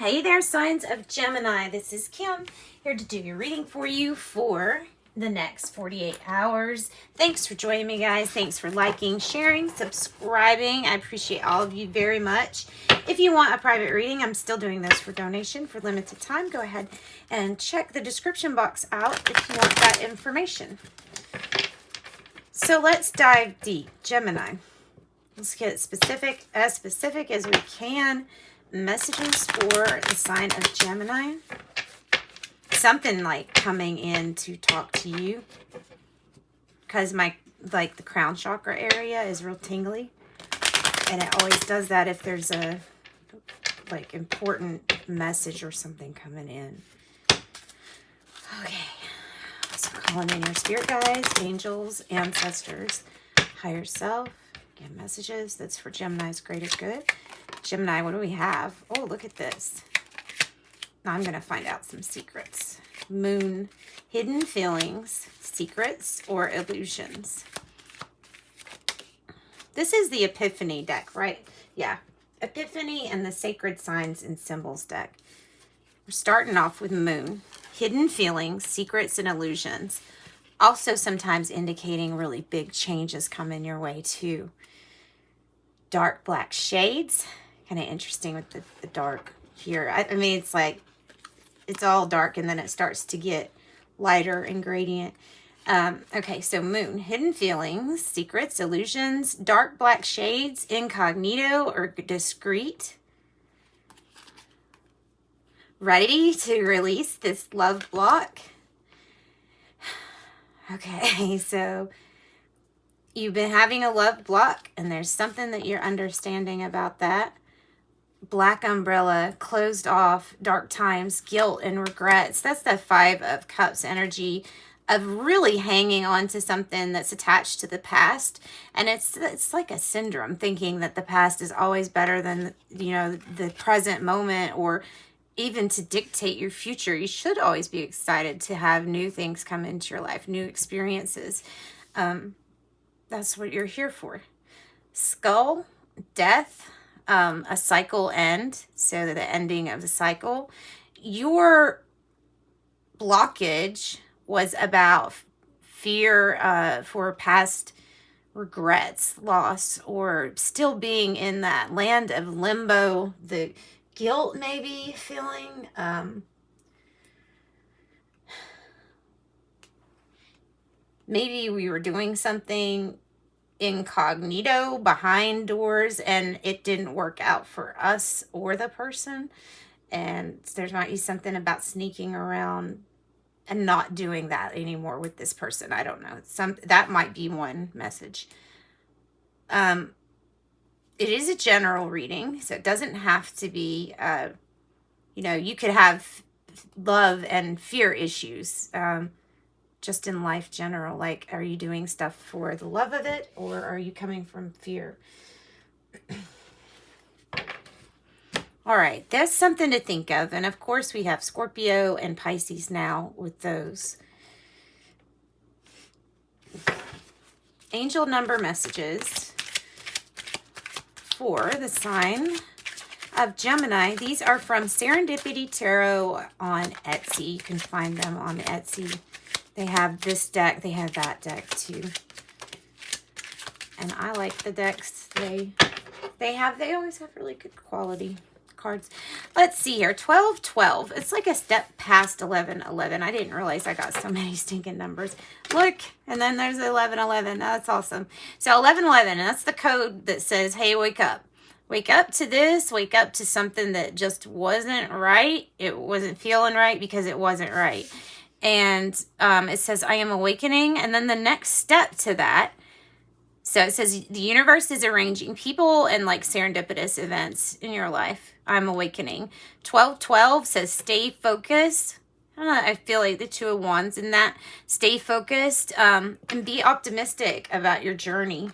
Hey there, signs of Gemini. This is Kim, here to do your reading for you for the next 48 hours. Thanks for joining me, guys. Thanks for liking, sharing, subscribing. I appreciate all of you very much. If you want a private reading, I'm still doing those for donation for limited time. Go ahead and check the description box out if you want that information. So let's dive deep. Gemini. Let's get specific as we can. Messages for the sign of Gemini. Something like coming in to talk to you, because the crown chakra area is real tingly, and it always does that if there's a important message or something coming in. Okay, so calling in your spirit guides, angels, ancestors, higher self. Again, messages that's for Gemini's greater good. Gemini, what do we have? Oh, look at this. Now I'm going to find out some secrets. Moon, hidden feelings, secrets, or illusions. This is the Epiphany deck, right? Yeah. Epiphany and the Sacred Signs and Symbols deck. We're starting off with Moon. Hidden feelings, secrets, and illusions. Also sometimes indicating really big changes coming your way too. Dark black shades. Kind of interesting with the dark here. I mean, it's like, it's all dark and then it starts to get lighter and gradient. Okay, so Moon, hidden feelings, secrets, illusions, dark black shades, incognito or discreet. Ready to release this love block. Okay, so you've been having a love block and there's something that you're understanding about that. Black umbrella, closed off, dark times, guilt and regrets. That's the 5 of Cups energy of really hanging on to something that's attached to the past. And it's like a syndrome, thinking that the past is always better than, the present moment, or even to dictate your future. You should always be excited to have new things come into your life, new experiences. That's what you're here for. Skull, death, a cycle end, so the ending of the cycle. Your blockage was about fear for past regrets, loss, or still being in that land of limbo, the guilt maybe feeling. Maybe we were doing something incognito behind doors and it didn't work out for us or the person, and there might be something about sneaking around and not doing that anymore with this person. I don't know, that might be one message. It is a general reading, so it doesn't have to be you could have love and fear issues, just in life general. Like, are you doing stuff for the love of it, or are you coming from fear? All right, that's something to think of. And of course we have Scorpio and Pisces now with those. Angel number messages for the sign of Gemini. These are from Serendipity Tarot on Etsy. You can find them on Etsy. They have this deck. They have that deck too. And I like the decks they always have really good quality cards. Let's see here. 1212. It's like a step past 1111. I didn't realize I got so many stinking numbers. Look, and then there's 1111. That's awesome. So 1111, that's the code that says, hey, wake up. Wake up to this. Wake up to something that just wasn't right. It wasn't feeling right because it wasn't right. And it says, I am awakening. And then the next step to that, so it says, the universe is arranging people and like serendipitous events in your life. I'm awakening. 1212 says, stay focused. I don't know, I feel like the 2 of Wands in that. Stay focused, and be optimistic about your journey.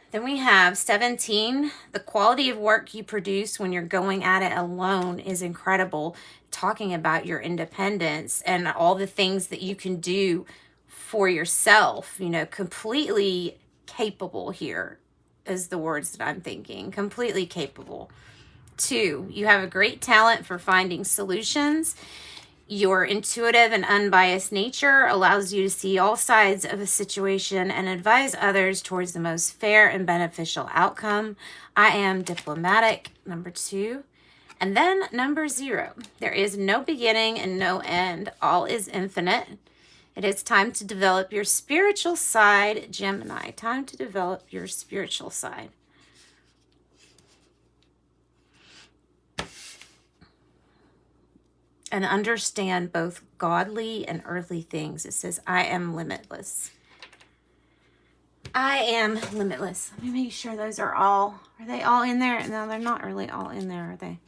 Then we have 17. The quality of work you produce when you're going at it alone is incredible. Talking about your independence and all the things that you can do for yourself. Completely capable here is the words that I'm thinking. Completely capable. 2, you have a great talent for finding solutions. Your intuitive and unbiased nature allows you to see all sides of a situation and advise others towards the most fair and beneficial outcome. I am diplomatic, number 2. And then number 0, there is no beginning and no end. All is infinite. It is time to develop your spiritual side, Gemini. Time to develop your spiritual side. And understand both godly and earthly things. It says, I am limitless. I am limitless. Let me make sure those are they all in there? No, they're not really all in there, are they?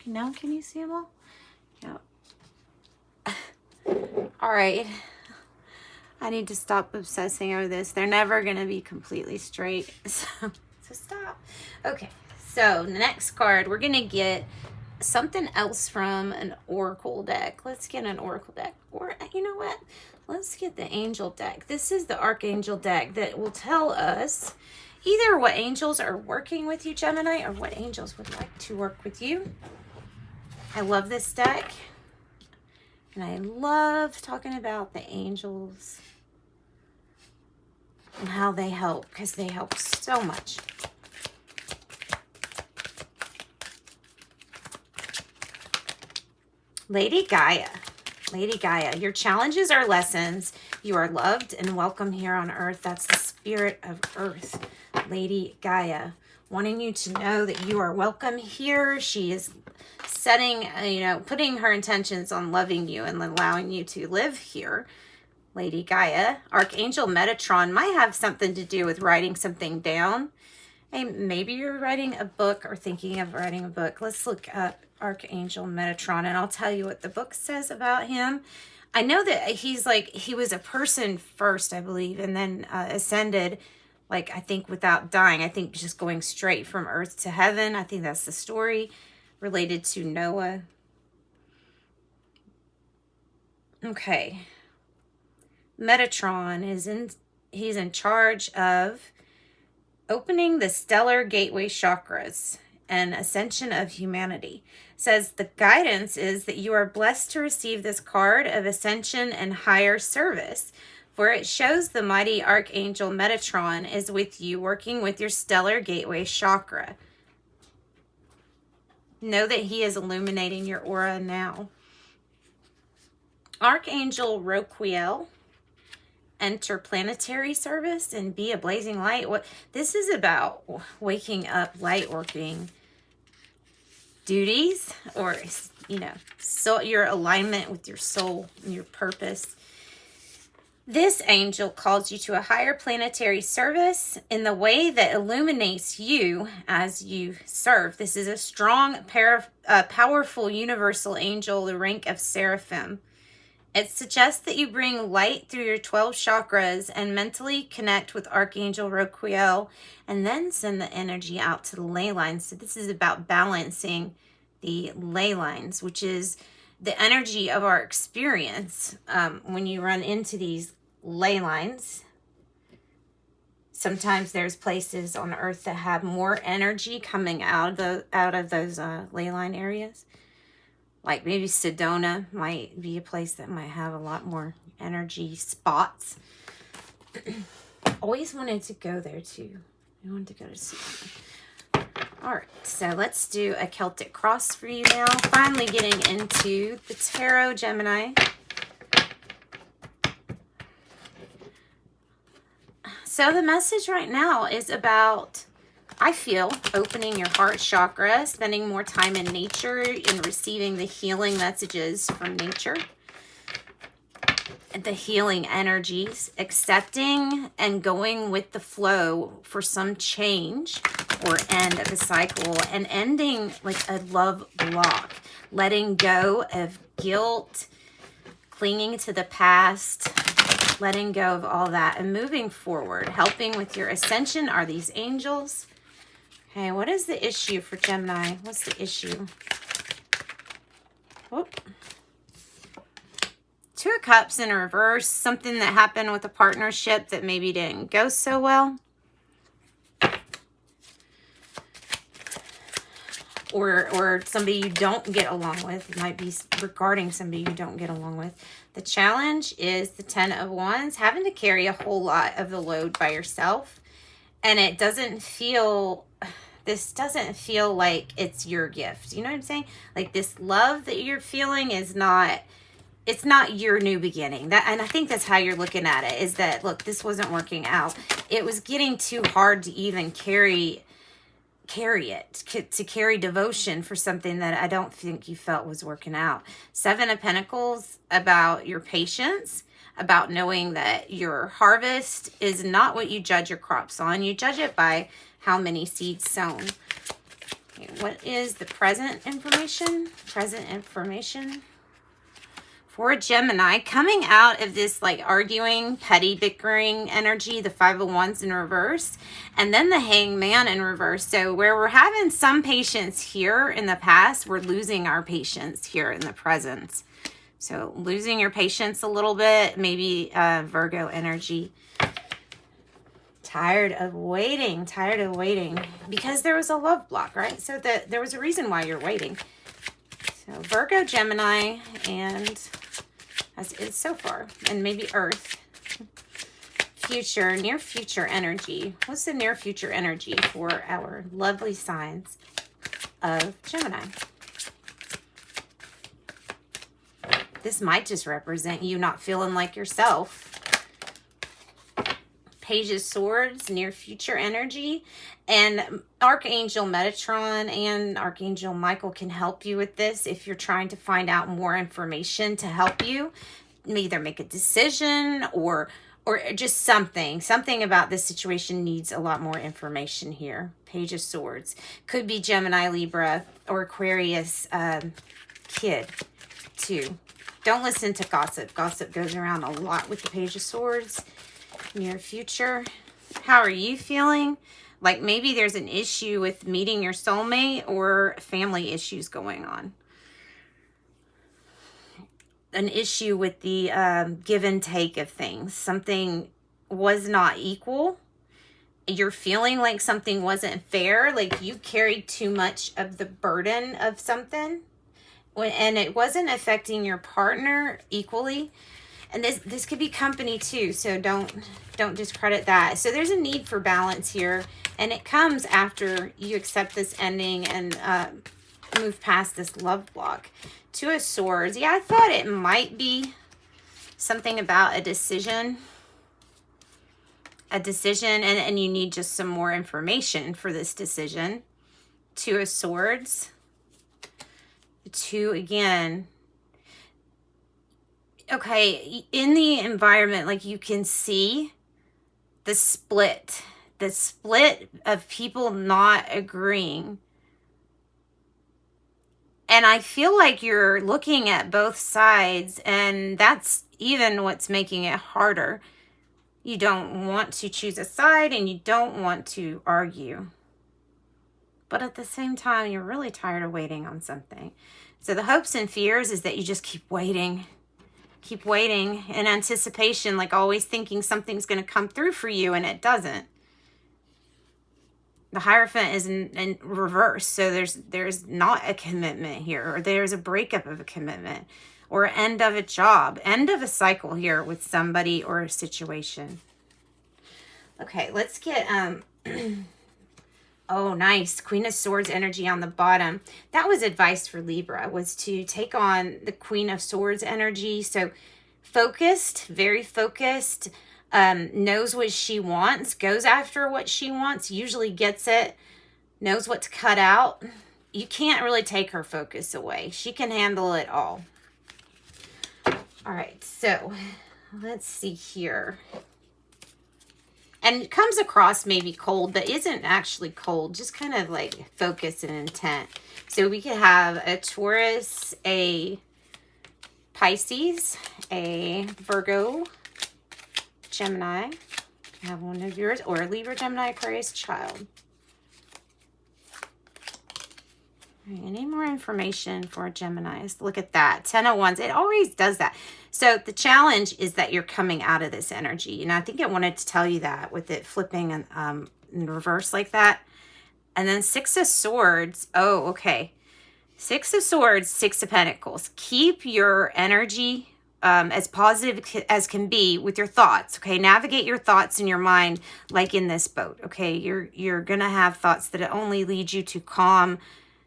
Now can you see them all? Yeah. All right. I need to stop obsessing over this. They're never going to be completely straight. So stop. Okay. So the next card, we're going to get something else from an oracle deck. Let's get an oracle deck. Or you know what? Let's get the angel deck. This is the Archangel deck that will tell us either what angels are working with you, Gemini, or what angels would like to work with you. I love this deck. And I love talking about the angels and how they help, because they help so much. Lady Gaia. Lady Gaia, your challenges are lessons. You are loved and welcome here on Earth. That's the spirit of Earth. Lady Gaia, wanting you to know that you are welcome here. She is setting, putting her intentions on loving you and allowing you to live here. Lady Gaia. Archangel Metatron might have something to do with writing something down. Hey, maybe you're writing a book or thinking of writing a book. Let's look up Archangel Metatron and I'll tell you what the book says about him. I know that he was a person first, I believe, and then ascended, I think without dying. I think just going straight from earth to heaven. I think that's the story related to Noah. Okay. Metatron he's in charge of opening the stellar gateway chakras and ascension of humanity. It says the guidance is that you are blessed to receive this card of ascension and higher service, for it shows the mighty Archangel Metatron is with you, working with your stellar gateway chakra. Know that he is illuminating your aura now. Archangel Roquiel, enter planetary service and be a blazing light. This is about waking up, light working duties, or so your alignment with your soul and your purpose. This angel calls you to a higher planetary service in the way that illuminates you as you serve. This is a strong, powerful universal angel, the rank of seraphim. It suggests that you bring light through your 12 chakras and mentally connect with Archangel Roquiel and then send the energy out to the ley lines. So this is about balancing the ley lines, which is the energy of our experience. When you run into these ley lines, sometimes there's places on Earth that have more energy coming out of those ley line areas. Like maybe Sedona might be a place that might have a lot more energy spots. Always wanted to go there too. I wanted to go to Sedona. All right, so let's do a Celtic cross for you now. Finally getting into the tarot, Gemini. So the message right now is about, I feel, opening your heart chakra, spending more time in nature and receiving the healing messages from nature, the healing energies, accepting and going with the flow for some change or end of a cycle, and ending like a love block, letting go of guilt, clinging to the past, letting go of all that and moving forward. Helping with your ascension are these angels. Okay, what is the issue for Gemini? What's the issue? Whoop. Two of Cups in reverse, something that happened with a partnership that maybe didn't go so well. Or somebody you don't get along with. It might be regarding somebody you don't get along with. The challenge is the 10 of Wands, having to carry a whole lot of the load by yourself. And it doesn't feel, this doesn't feel like it's your gift. You know what I'm saying? Like this love that you're feeling is not, it's not your new beginning. And I think that's how you're looking at it, is that, look, this wasn't working out. It was getting too hard to even carry devotion for something that I don't think you felt was working out. 7 of Pentacles, about your patience, about knowing that your harvest is not what you judge your crops on. You judge it by how many seeds sown. Okay, what is the present information? Present information for Gemini, coming out of this like arguing, petty, bickering energy, the 5 of Wands in reverse, and then the Hangman in reverse. So where we're having some patience here in the past, we're losing our patience here in the present. So losing your patience a little bit, maybe Virgo energy. Tired of waiting, because there was a love block, right? So there was a reason why you're waiting. So Virgo, Gemini, and as is so far, and maybe Earth. Future, near future energy. What's the near future energy for our lovely signs of Gemini? This might just represent you not feeling like yourself. Page of Swords, near future energy. And Archangel Metatron and Archangel Michael can help you with this if you're trying to find out more information to help you either make a decision or just something about this situation needs a lot more information here. Page of Swords. Could be Gemini, Libra, or Aquarius kid too. Don't listen to gossip. Gossip goes around a lot with the Page of Swords. Near future. How are you feeling? Like maybe there's an issue with meeting your soulmate or family issues going on. An issue with the give and take of things. Something was not equal. You're feeling like something wasn't fair. Like you carried too much of the burden of something. And it wasn't affecting your partner equally. And this could be company too, so don't discredit that. So there's a need for balance here, and it comes after you accept this ending and move past this love block. 2 of Swords. Yeah, I thought it might be something about a decision. And you need just some more information for this decision. 2 of Swords. 2 again. Okay, in the environment, like you can see the split of people not agreeing. And I feel like you're looking at both sides, and that's even what's making it harder. You don't want to choose a side and you don't want to argue. But at the same time, you're really tired of waiting on something. So the hopes and fears is that you just keep waiting. Keep waiting in anticipation, like always thinking something's going to come through for you, and it doesn't. The Hierophant is in reverse, so there's not a commitment here, or there's a breakup of a commitment, or end of a job, end of a cycle here with somebody or a situation. Okay, let's get oh, nice. Queen of Swords energy on the bottom. That was advice for Libra, was to take on the Queen of Swords energy. So focused, very focused, knows what she wants, goes after what she wants, usually gets it, knows what to cut out. You can't really take her focus away. She can handle it all. All right, so let's see here. And it comes across maybe cold, but isn't actually cold, just kind of like focus and intent. So we could have a Taurus, a Pisces, a Virgo, Gemini. Have one of yours, or a Libra, Gemini, Aquarius, child. All right, any more information for Gemini? Let's look at that. 10 of Wands. It always does that. So the challenge is that you're coming out of this energy. And I think I wanted to tell you that with it flipping and in reverse like that. And then Six of Swords. Oh, okay. Six of Swords, Six of Pentacles. Keep your energy as positive as can be with your thoughts. Okay, navigate your thoughts in your mind like in this boat. Okay, you're gonna have thoughts that only lead you to calm,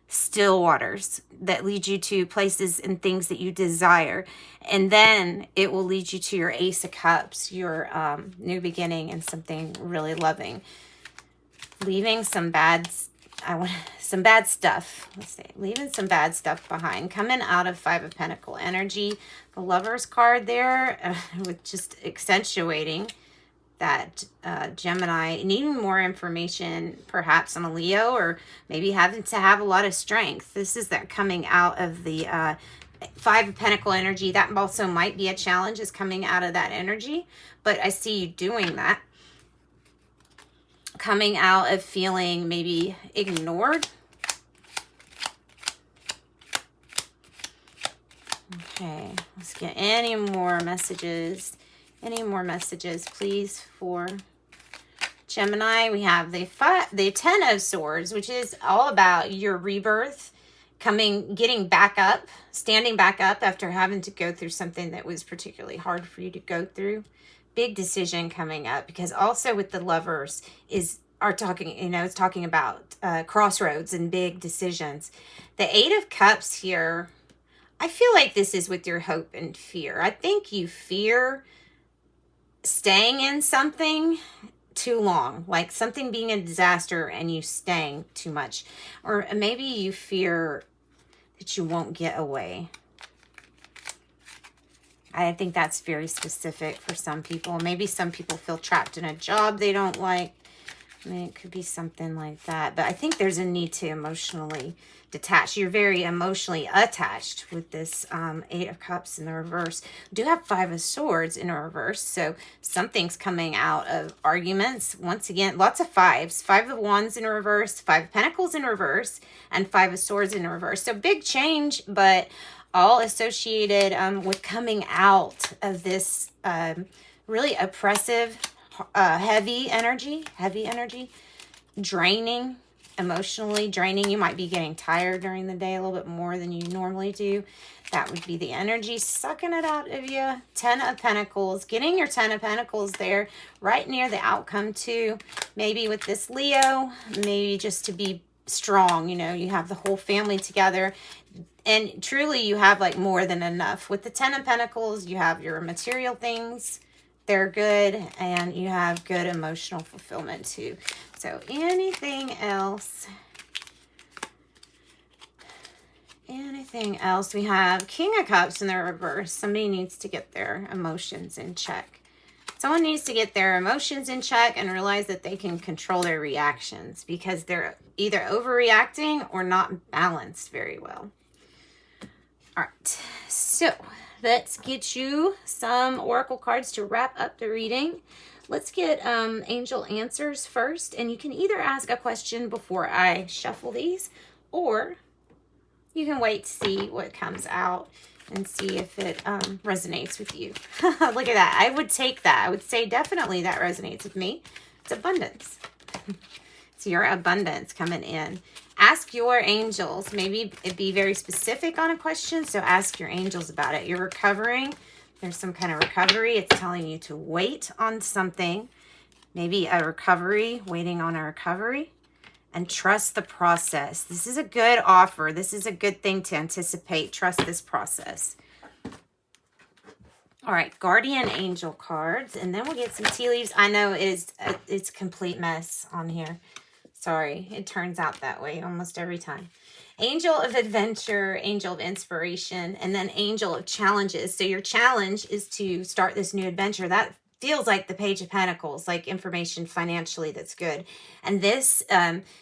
still waters, that lead you to places and things that you desire, and then it will lead you to your Ace of Cups, your new beginning, and something really loving, leaving some bad stuff. Let's say leaving some bad stuff behind, coming out of Five of Pentacle energy. The Lover's card there with just accentuating that Gemini needing more information, perhaps on a Leo, or maybe having to have a lot of strength. This is that coming out of the Five of Pentacle energy. That also might be a challenge, is coming out of that energy, but I see you doing that. Coming out of feeling maybe ignored. Okay, let's get any more messages. Any more messages, please, for Gemini? We have the Ten of Swords, which is all about your rebirth, getting back up, standing back up after having to go through something that was particularly hard for you to go through. Big decision coming up, because also with the Lovers it's talking about crossroads and big decisions. The Eight of Cups here, I feel like this is with your hope and fear. I think you fear staying in something too long, like something being a disaster and you staying too much, or maybe you fear that you won't get away. I think that's very specific for some people. Maybe some people feel trapped in a job they don't like. I mean, it could be something like that, but I think there's a need to emotionally detach. You're very emotionally attached with this Eight of Cups in the reverse. We do have Five of Swords in reverse, so something's coming out of arguments. Once again, lots of fives. Five of Wands in reverse, Five of Pentacles in reverse, and Five of Swords in reverse. So big change, but all associated with coming out of this really oppressive, heavy energy, draining, emotionally draining. You might be getting tired during the day a little bit more than you normally do. That would be the energy sucking it out of you. Ten of Pentacles, getting your Ten of Pentacles there right near the outcome too. Maybe with this Leo, maybe just to be strong, you have the whole family together, and truly you have like more than enough. With the Ten of Pentacles, you have your material things, they're good, and you have good emotional fulfillment too. So anything else? We have King of Cups in the reverse. Somebody needs to get their emotions in check. Someone needs to get their emotions in check and realize that they can control their reactions, because they're either overreacting or not balanced very well. All right, so let's get you some oracle cards to wrap up the reading. Let's get angel answers first, and you can either ask a question before I shuffle these, or you can wait to see what comes out and see if it resonates with you. Look at that. I would take that. I would say definitely that resonates with me. It's abundance. It's your abundance coming in. Ask your angels. Maybe it'd be very specific on a question, so ask your angels about it. You're recovering. There's some kind of recovery. It's telling you to wait on something. Maybe a recovery, waiting on a recovery. And trust the process. This is a good offer. This is a good thing to anticipate. Trust this process. All right, guardian angel cards, and then we'll get some tea leaves. I know it's a complete mess on here. Sorry, it turns out that way almost every time. Angel of adventure, angel of inspiration, and then angel of challenges. So your challenge is to start this new adventure. That feels like the Page of Pentacles, like information financially that's good. And this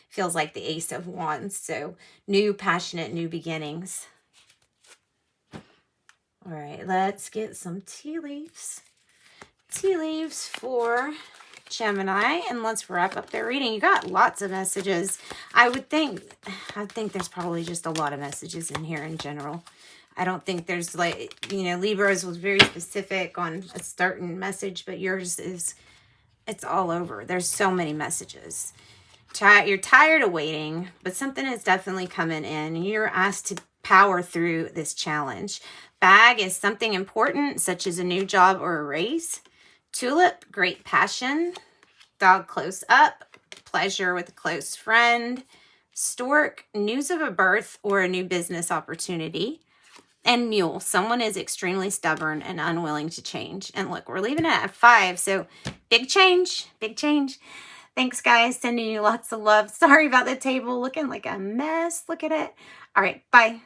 feels like the Ace of Wands. So new, passionate, new beginnings. All right, let's get some tea leaves. Tea leaves for Gemini, and let's wrap up their reading. You got lots of messages. I think there's probably just a lot of messages in here in general. I don't think there's like, you know, Libra's was very specific on a certain message, but yours is, it's all over. There's so many messages. You're tired of waiting, but something is definitely coming in. You're asked to power through this challenge. Bag is something important, such as a new job or a raise. Tulip, great passion. Dog, close up. Pleasure with a close friend. Stork, news of a birth or a new business opportunity. And Mule, someone is extremely stubborn and unwilling to change. And look, we're leaving it at 5, so big change, big change. Thanks, guys. Sending you lots of love. Sorry about the table looking like a mess. Look at it. All right, bye.